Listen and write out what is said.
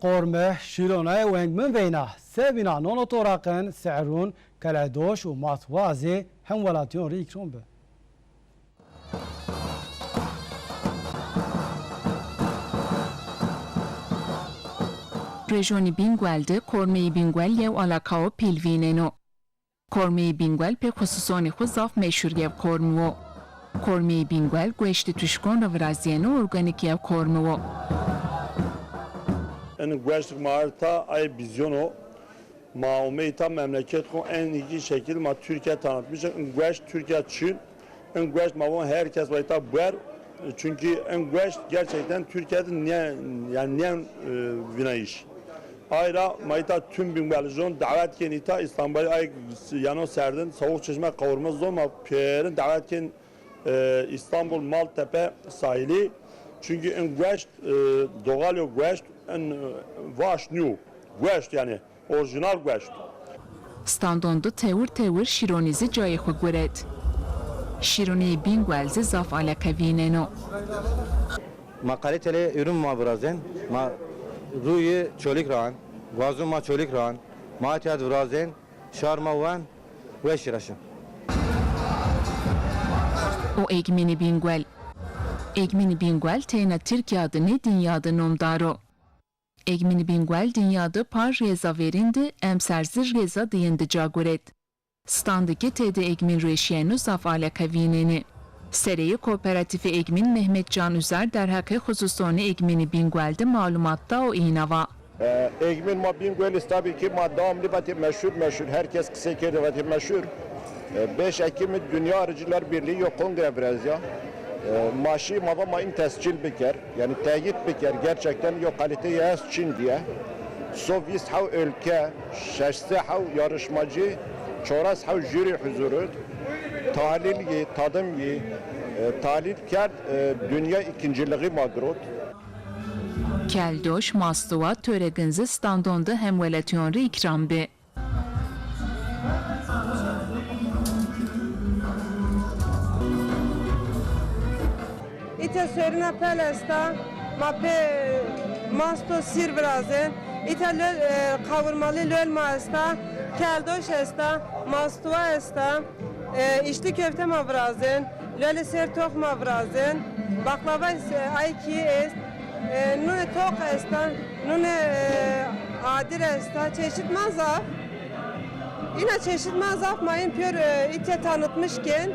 قرمه شیرونه ونگ من وینا سبینا نونو توراقن سعرون کلادوش و ماتوازی هم ولاتیون ریکشون به رژونی بینگوالده کرمه بینگوال یو علاقه پیلویننو کرمه بینگوال به خصوصانی خود زاف مشهور یو کرمو کرمه بینگوال گوشت توشکون رو ورازیانو ارگانیک یو کرمو En güçlük marta ay vizyonu maumeyta memleket ko en iyi şekilde ma Türkiye tanıtmış. En güç Türkiye için en güç mavon herkes var tabi çünkü en güç gerçekten Türkiye'de niye vinayış. Ayrıca mayta tüm binbalizon davet kenita İstanbul ay yano serdin soğuk çeşme kavurma zor ma perin davet ken İstanbul Maltepe sahili çünkü en güç doğal yok güç en vaş new güç yani orijinal güç. Standonda tevr şironizi cayı xo guret. Şironi bingwalzi zaf alakavîneno. Ma kaliteli ürün ma birazden. Ma ruyu çolik ran, gazum ma çolik ran, ma tiyat birazden, şarma van ve şiraşım. O egmini bingwal. Egmini bingwal teyna Türkiye'de ne dünyada nomdaro. Egmini bingwal dünyada par reza verindi, emserzir reza diyindi caguret. Standıki tede egmin reşiyenu zaf alakavîneni. Sereyi Kooperatifi Egmin Mehmet Can Üzer derhaki hususoni Egmini bingwalde malumatta o inava. Egmin ma bingwalis tabii ki ma devamlı vati meşhur herkes kısa kere vati meşhur. 5 Ekim Dünya Arıcılar Birliği yok kongre biraz ya. Maaşı ma tescil biker yani teyit biker gerçekten yok kalite yaz Çin diye. Sovyet hav ülke, şeşte hav yarışmacı, çoras hav jüri huzuru, tahlil tadım tahlil kar dünya ikinciliği magrut. Keldoş mastuva töreginzi standonda hemvelatyonri ikram be. İte sörüne pelesta, mape masto sir brazen, ite kavurmalı löl maesta, keldoş esta, mastuva esta, içli köfte mavrazen, löl ser tok mavrazen, baklava ayki est, nune tok esta, nune adir esta, çeşit mazaf. Yine çeşit mazaf mayın pör ite tanıtmışken